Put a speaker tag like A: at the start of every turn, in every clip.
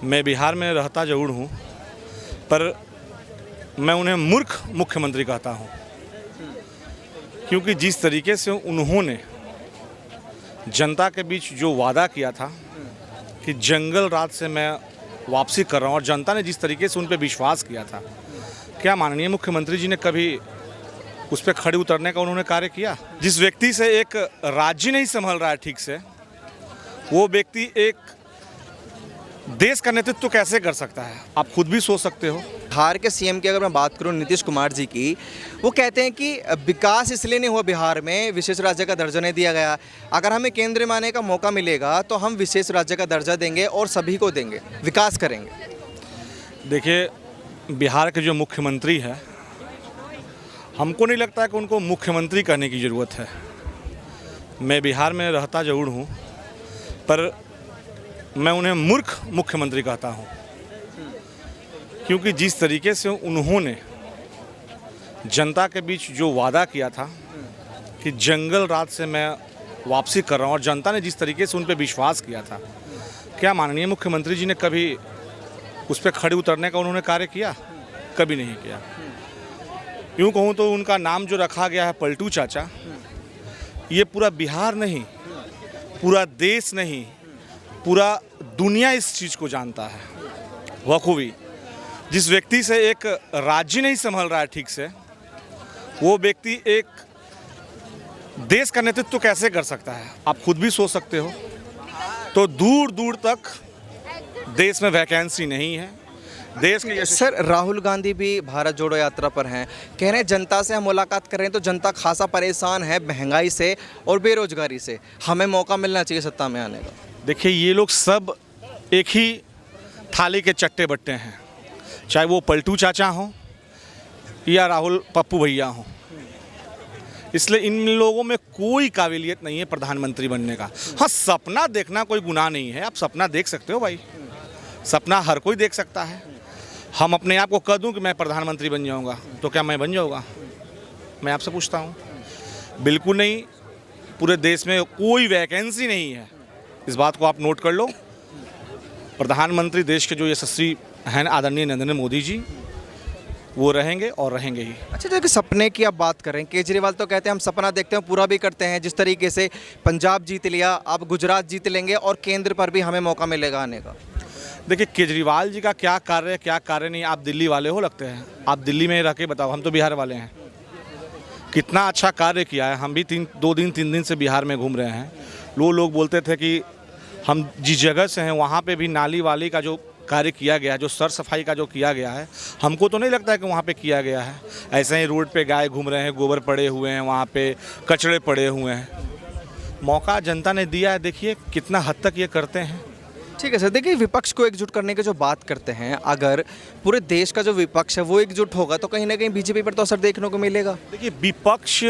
A: मैं बिहार में रहता ज़रूर हूँ, पर मैं उन्हें मूर्ख मुख्यमंत्री कहता हूँ, क्योंकि जिस तरीके से उन्होंने जनता के बीच जो वादा किया था कि जंगल राज से मैं वापसी कर रहा हूँ, और जनता ने जिस तरीके से उन पर विश्वास किया था, क्या माननीय मुख्यमंत्री जी ने कभी उस पर खड़े उतरने का उन्होंने कार्य किया? जिस व्यक्ति से एक राज्य नहीं संभल रहा है ठीक से, वो व्यक्ति एक देश का नेतृत्व तो कैसे कर सकता है? आप खुद भी सोच सकते हो।
B: बिहार के सीएम की अगर मैं बात करूं, नीतीश कुमार जी की, वो कहते हैं कि विकास इसलिए नहीं हुआ बिहार में, विशेष राज्य का दर्जा नहीं दिया गया। अगर हमें केंद्र में आने का मौका मिलेगा तो हम विशेष राज्य का दर्जा देंगे और सभी को देंगे, विकास करेंगे।
A: देखिए, बिहार के जो मुख्यमंत्री है, हमको नहीं लगता है कि उनको मुख्यमंत्री कहने की ज़रूरत है। मैं बिहार में रहता ज़रूर हूँ, पर मैं उन्हें मूर्ख मुख्यमंत्री कहता हूँ, क्योंकि जिस तरीके से उन्होंने जनता के बीच जो वादा किया था कि जंगल राज से मैं वापसी कर रहा हूँ, और जनता ने जिस तरीके से उन पर विश्वास किया था, क्या माननीय मुख्यमंत्री जी ने कभी उस पर खड़े उतरने का उन्होंने कार्य किया? कभी नहीं किया। यूँ कहूँ तो उनका नाम जो रखा गया है पलटू चाचा, ये पूरा बिहार नहीं, पूरा देश नहीं, पूरा दुनिया इस चीज़ को जानता है बखूबी। जिस व्यक्ति से एक राज्य नहीं संभल रहा है ठीक से, वो व्यक्ति एक देश का नेतृत्व तो कैसे कर सकता है? आप खुद भी सोच सकते हो। तो दूर दूर तक देश में वैकेंसी नहीं है। देश के
B: सर, राहुल गांधी भी भारत जोड़ो यात्रा पर हैं, कह रहे हैं जनता से हम मुलाकात कर रहे हैं तो जनता खासा परेशान है महंगाई से और बेरोजगारी से, हमें मौका मिलना चाहिए सत्ता में आने का।
A: देखिए, ये लोग सब एक ही थाली के चट्टे बट्टे हैं, चाहे वो पलटू चाचा हों या राहुल पप्पू भैया हों। इसलिए इन लोगों में कोई काबिलियत नहीं है प्रधानमंत्री बनने का। हाँ, सपना देखना कोई गुनाह नहीं है, आप सपना देख सकते हो भाई, सपना हर कोई देख सकता है। हम अपने आप को कह दूं कि मैं प्रधानमंत्री बन जाऊंगा, तो क्या मैं बन जाऊंगा? मैं आपसे पूछता हूं। बिल्कुल नहीं। पूरे देश में कोई वैकेंसी नहीं है, इस बात को आप नोट कर लो। प्रधानमंत्री देश के जो यशस्वी हैं आदरणीय नरेंद्र मोदी जी, वो रहेंगे और रहेंगे ही।
B: अच्छा, जो कि सपने की आप बात कर रहे हैं, केजरीवाल तो कहते हैं हम सपना देखते हैं पूरा भी करते हैं। जिस तरीके से पंजाब जीत लिया, आप गुजरात जीत लेंगे और केंद्र पर भी हमें मौका मिलेगा आने का।
A: देखिए, केजरीवाल जी का क्या कार्य है, क्या कार्य नहीं, आप दिल्ली वाले हो लगते हैं। आप दिल्ली में रह के बताओ, हम तो बिहार वाले हैं। कितना अच्छा कार्य किया है। हम भी 3 दिन से बिहार में घूम रहे हैं। लोग बोलते थे कि हम जिस जगह से हैं वहाँ पे भी नाली वाली का जो कार्य किया गया, जो सर सफाई का जो किया गया है, हमको तो नहीं लगता है कि वहाँ पे किया गया है। ऐसे ही रोड पे गाय घूम रहे हैं, गोबर पड़े हुए हैं, वहाँ पे कचड़े पड़े हुए हैं। मौका जनता ने दिया है, देखिए कितना हद तक ये करते हैं।
B: ठीक है सर, देखिए विपक्ष को एकजुट करने की जो बात करते हैं, अगर पूरे देश का जो विपक्ष है वो एकजुट होगा तो कहीं ना कहीं बीजेपी पर तो असर देखने को मिलेगा।
A: देखिए, विपक्ष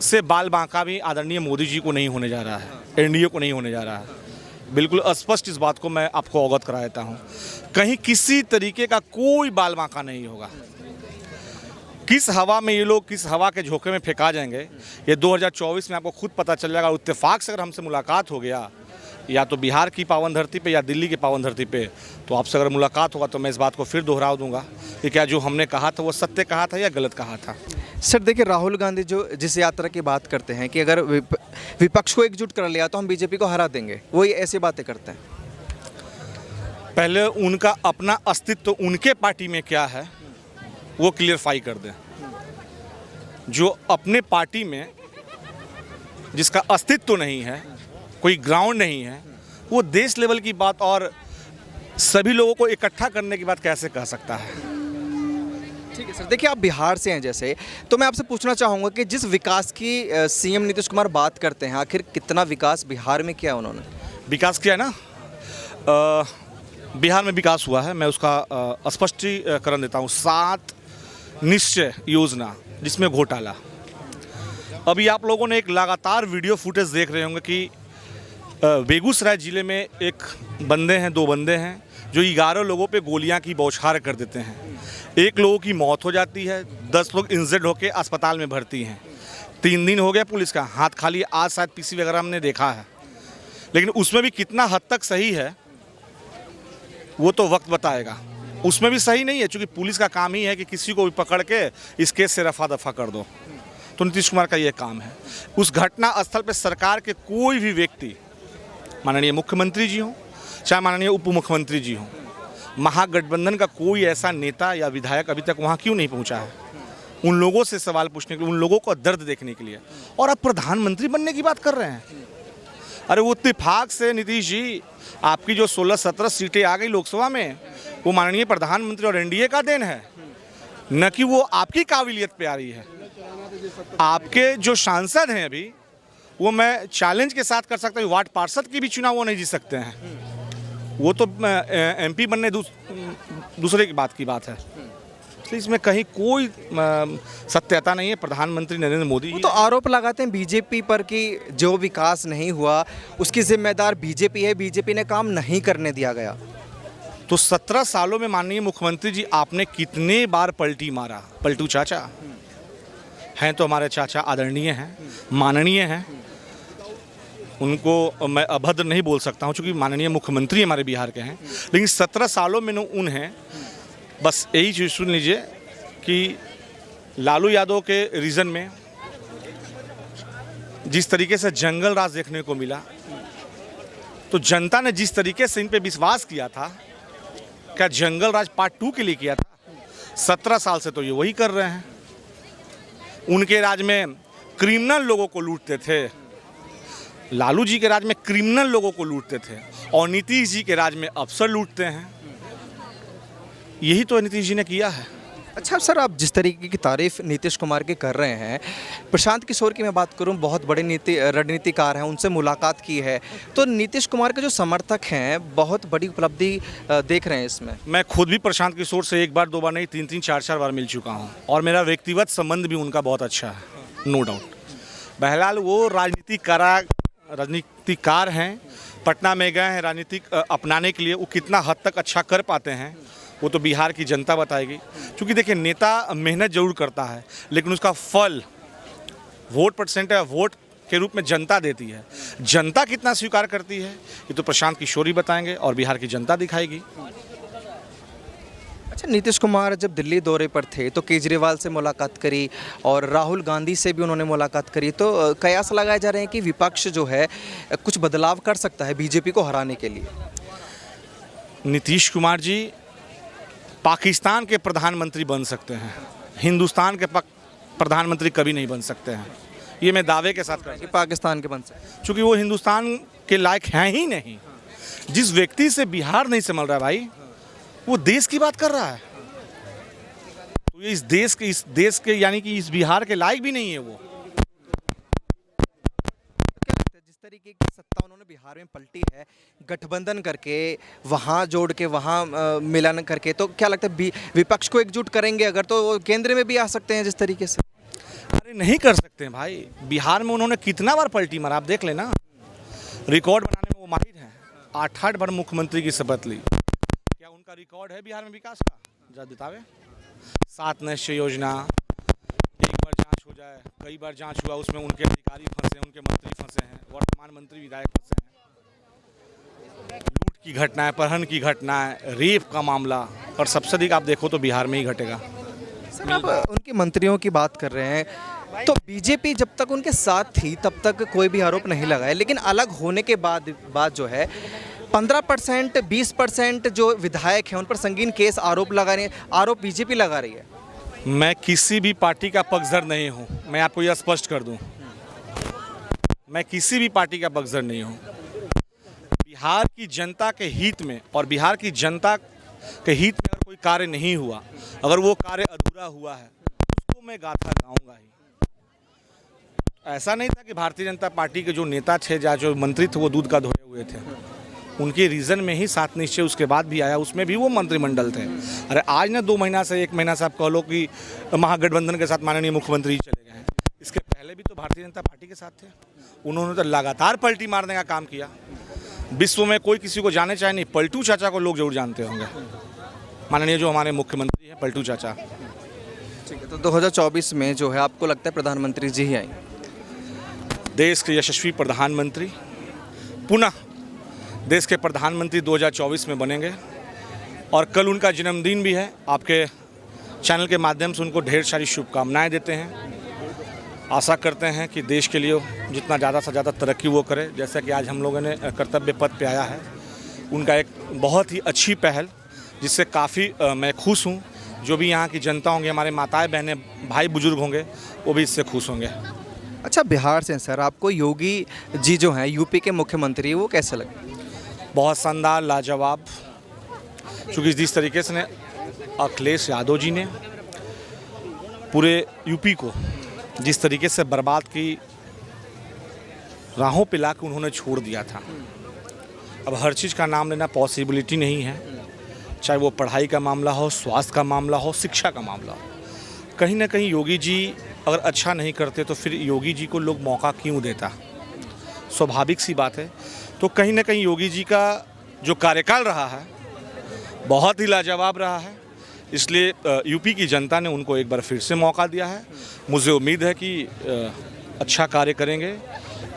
A: से बाल बांका भी आदरणीय मोदी जी को नहीं होने जा रहा है, एनडीए को नहीं होने जा रहा है। बिल्कुल स्पष्ट इस बात को मैं आपको अवगत करा देता हूँ। कहीं किसी तरीके का कोई बाल बांका नहीं होगा। किस हवा में ये लोग, किस हवा के झोंके में फेंका जाएंगे, ये 2024 में आपको खुद पता चल जाएगा। इत्तेफाक से अगर हमसे मुलाकात हो गया, या तो बिहार की पावन धरती पे या दिल्ली की पावन धरती पे, तो आपसे अगर मुलाकात होगा तो मैं इस बात को फिर दोहरा दूंगा कि क्या जो हमने कहा था वो सत्य कहा था या गलत कहा था।
B: सर देखिए, राहुल गांधी जो जिस यात्रा की बात करते हैं कि अगर विपक्ष को एकजुट कर लिया तो हम बीजेपी को हरा देंगे, वो ये ऐसी बातें करते हैं।
A: पहले उनका अपना अस्तित्व उनके पार्टी में क्या है वो क्लियरफाई कर दें। जो अपने पार्टी में जिसका अस्तित्व नहीं है, कोई ग्राउंड नहीं है, वो देश लेवल की बात और सभी लोगों को इकट्ठा करने की बात कैसे कह सकता है?
B: ठीक है सर, देखिए आप बिहार से हैं जैसे, तो मैं आपसे पूछना चाहूँगा कि जिस विकास की सीएम नीतीश कुमार बात करते हैं, आखिर कितना विकास बिहार में किया उन्होंने?
A: विकास किया है ना, बिहार में विकास हुआ है। मैं उसका स्पष्टीकरण देता हूँ। 7 निश्चय योजना जिसमें घोटाला। अभी आप लोगों ने एक लगातार वीडियो फुटेज देख रहे होंगे कि बेगूसराय ज़िले में एक बंदे हैं, 2 बंदे हैं जो 11 लोगों पे गोलियां की बौछार कर देते हैं। 1 लोगों की मौत हो जाती है, 10 लोग इंजर्ड होकर अस्पताल में भर्ती हैं। 3 दिन हो गया, पुलिस का हाथ खाली। आज शायद पीसी वगैरह हमने देखा है, लेकिन उसमें भी कितना हद तक सही है वो तो वक्त बताएगा। उसमें भी सही नहीं है, क्योंकि पुलिस का काम ही है कि किसी को भी पकड़ के इस केस से रफा दफा कर दो। तो नीतीश कुमार का ये काम है। उस घटना स्थल पे सरकार के कोई भी व्यक्ति, माननीय मुख्यमंत्री जी हों चाहे माननीय उप मुख्यमंत्री जी हों, महागठबंधन का कोई ऐसा नेता या विधायक अभी तक वहाँ क्यों नहीं पहुँचा है? उन लोगों से सवाल पूछने के लिए, उन लोगों का दर्द देखने के लिए। और आप प्रधानमंत्री बनने की बात कर रहे हैं। अरे वो इत्तेफाक से नीतीश जी, आपकी जो 16-17 सीटें आ गई लोकसभा में, वो माननीय प्रधानमंत्री और एनडीए का देन है, न कि वो आपकी काबिलियत पे आ रही है। आपके जो सांसद हैं अभी, वो मैं चैलेंज के साथ कर सकता हूँ, वार्ड पार्षद की भी चुनाव वो नहीं जीत सकते हैं। वो तो एमपी बनने दूसरे की बात है। इसलिए इसमें कहीं कोई सत्यता नहीं है। प्रधानमंत्री नरेंद्र मोदी
B: वो तो आरोप लगाते हैं बीजेपी पर कि जो विकास नहीं हुआ उसकी जिम्मेदार बीजेपी है, बीजेपी ने काम नहीं करने दिया गया।
A: तो 17 सालों में माननीय मुख्यमंत्री जी, आपने कितने बार पलटी मारा? पलटू चाचा हैं तो हमारे चाचा आदरणीय हैं, माननीय हैं, उनको मैं अभद्र नहीं बोल सकता हूं, क्योंकि माननीय मुख्यमंत्री हमारे बिहार के हैं। लेकिन 17 सालों में उन्हें बस यही चीज़ सुन लीजिए कि लालू यादव के रीजन में जिस तरीके से जंगल राज देखने को मिला, तो जनता ने जिस तरीके से इन पे विश्वास किया था, क्या जंगल राज पार्ट 2 के लिए किया था? 17 साल से तो ये वही कर रहे हैं। उनके राज में क्रिमिनल लोगों को लूटते थे, लालू जी के राज में क्रिमिनल लोगों को लूटते थे, और नीतीश जी के राज में अफसर लूटते हैं। यही तो नीतीश जी ने किया है।
B: अच्छा सर, आप जिस तरीके की तारीफ नीतीश कुमार की कर रहे हैं, प्रशांत किशोर की मैं बात करूं, बहुत बड़े रणनीतिकार हैं, उनसे मुलाकात की है, तो नीतीश कुमार के जो समर्थक हैं बहुत बड़ी उपलब्धि देख रहे हैं इसमें। मैं
A: खुद भी प्रशांत किशोर से एक बार दो बार नहीं, 3-3 4-4 बार मिल चुका हूं, और मेरा व्यक्तिगत संबंध भी उनका बहुत अच्छा है, नो डाउट। बहरहाल वो राजनीतिकार हैं, पटना में गए हैं राजनीतिक अपनाने के लिए। वो कितना हद तक अच्छा कर पाते हैं वो तो बिहार की जनता बताएगी। क्योंकि देखिए, नेता मेहनत जरूर करता है, लेकिन उसका फल वोट परसेंट है, वोट के रूप में जनता देती है। जनता कितना स्वीकार करती है ये तो प्रशांत किशोर ही बताएंगे और बिहार की जनता दिखाएगी।
B: अच्छा, नीतीश कुमार जब दिल्ली दौरे पर थे तो केजरीवाल से मुलाकात करी और राहुल गांधी से भी उन्होंने मुलाकात करी, तो कयास लगाए जा रहे हैं कि विपक्ष जो है कुछ बदलाव कर सकता है बीजेपी को हराने के लिए।
A: नीतीश कुमार जी पाकिस्तान के प्रधानमंत्री बन सकते हैं, हिंदुस्तान के प्रधानमंत्री कभी नहीं बन सकते हैं। ये मैं दावे के साथ कहता हूं।
B: पाकिस्तान के बन सकते हैं
A: क्योंकि वो हिंदुस्तान के लायक हैं ही नहीं। जिस व्यक्ति से बिहार नहीं संभल रहा है भाई, वो देश की बात कर रहा है, तो ये इस देश के यानी कि इस बिहार के लायक भी नहीं है वो।
B: जिस तरीके की सत्ता उन्होंने बिहार में पलटी है, गठबंधन करके, वहाँ जोड़ के, वहाँ मिलन करके, तो क्या लगता है विपक्ष को एकजुट करेंगे अगर, तो वो केंद्र में भी आ सकते हैं जिस तरीके से?
A: अरे नहीं कर सकते हैं भाई। बिहार में उन्होंने कितना बार पलटी मारा, आप देख लेना। रिकॉर्ड बनाने में वो माहिर हैं। 8-8 बार मुख्यमंत्री की शपथ ली। क्या उनका रिकॉर्ड है बिहार में विकास का? जरा बतावे। 7 निश्चय योजना, एक बार जांच हो जाए, कई बार जांच हुआ, उसमें उनके अधिकारी फंसे, उनके मंत्री फंसे हैं, वर्तमान मंत्री विधायक फंसे हैं। लूट की घटना है, परहन की घटना है, रेप का मामला, और सबसे अधिक आप देखो तो बिहार में ही घटेगा।
B: सर, आप उनके मंत्रियों की बात कर रहे हैं, तो बीजेपी जब तक उनके साथ थी तब तक कोई भी आरोप नहीं लगाया, लेकिन अलग होने के बाद जो है 15% 20% जो विधायक हैं उन पर संगीन केस आरोप बीजेपी लगा रही है।
A: मैं किसी भी पार्टी का पक्षधर नहीं हूं, मैं आपको यह स्पष्ट कर दूं। मैं किसी भी पार्टी का पक्षधर नहीं हूं। बिहार की जनता के हित में और बिहार की जनता के हित में अगर कोई कार्य नहीं हुआ, अगर वो कार्य अधूरा हुआ है, उसको मैं गाथा गाऊंगा ही। ऐसा नहीं था कि भारतीय जनता पार्टी के जो नेता थे या जो मंत्री थे वो दूध का धोए हुए थे। उनके रीजन में ही 7 निश्चय उसके बाद भी आया, उसमें भी वो मंत्रिमंडल थे। अरे आज ना 2 महीना से 1 महीना से आप कह लो कि महागठबंधन के साथ माननीय मुख्यमंत्री चले गए हैं। इसके पहले भी तो भारतीय जनता पार्टी के साथ थे। उन्होंने तो लगातार पलटी मारने का काम किया। विश्व में कोई किसी को जाने चाहे नहीं, पलटू चाचा को लोग जरूर जानते होंगे, माननीय जो हमारे मुख्यमंत्री हैं पलटू चाचा।
B: ठीक है, तो 2024 में जो है आपको लगता है प्रधानमंत्री जी ही आएंगे?
A: देश के यशस्वी प्रधानमंत्री पुनः देश के प्रधानमंत्री 2024 में बनेंगे। और कल उनका जन्मदिन भी है। आपके चैनल के माध्यम से उनको ढेर सारी शुभकामनाएं देते हैं। आशा करते हैं कि देश के लिए जितना ज़्यादा से ज़्यादा तरक्की वो करे। जैसा कि आज हम लोगों ने कर्तव्य पथ पे आया है, उनका एक बहुत ही अच्छी पहल, जिससे काफ़ी मैं खुश हूँ। जो भी यहाँ की जनता होंगे, हमारे माताएं बहनें भाई बुजुर्ग होंगे, वो भी इससे खुश होंगे।
B: अच्छा, बिहार से हैं सर, आपको योगी जी जो हैं यूपी के मुख्यमंत्री, वो कैसे लगे?
A: बहुत शानदार, लाजवाब। क्योंकि जिस तरीके से अखिलेश यादव जी ने पूरे यूपी को जिस तरीके से बर्बाद की राहों पे ला के उन्होंने छोड़ दिया था, अब हर चीज़ का नाम लेना पॉसिबिलिटी नहीं है। चाहे वो पढ़ाई का मामला हो, स्वास्थ्य का मामला हो, शिक्षा का मामला हो, कहीं ना कहीं योगी जी अगर अच्छा नहीं करते तो फिर योगी जी को लोग मौका क्यों देता? स्वाभाविक सी बात है। तो कहीं ना कहीं योगी जी का जो कार्यकाल रहा है बहुत ही लाजवाब रहा है। इसलिए यूपी की जनता ने उनको एक बार फिर से मौका दिया है। मुझे उम्मीद है कि अच्छा कार्य करेंगे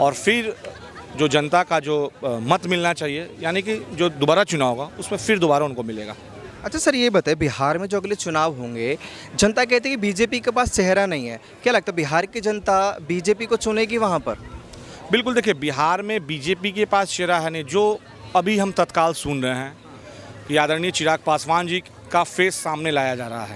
A: और फिर जो जनता का जो मत मिलना चाहिए, यानी कि जो दोबारा चुनाव होगा उसमें फिर दोबारा उनको मिलेगा।
B: अच्छा सर, ये बताएं, बिहार में जो अगले चुनाव होंगे, जनता कहती है कि बीजेपी के पास चेहरा नहीं है। क्या लगता है बिहार की जनता बीजेपी को चुनेगी वहाँ पर?
A: बिल्कुल, देखिए, बिहार में बीजेपी के पास चेहरा है नहीं। जो अभी हम तत्काल सुन रहे हैं कि आदरणीय चिराग पासवान जी का फेस सामने लाया जा रहा है,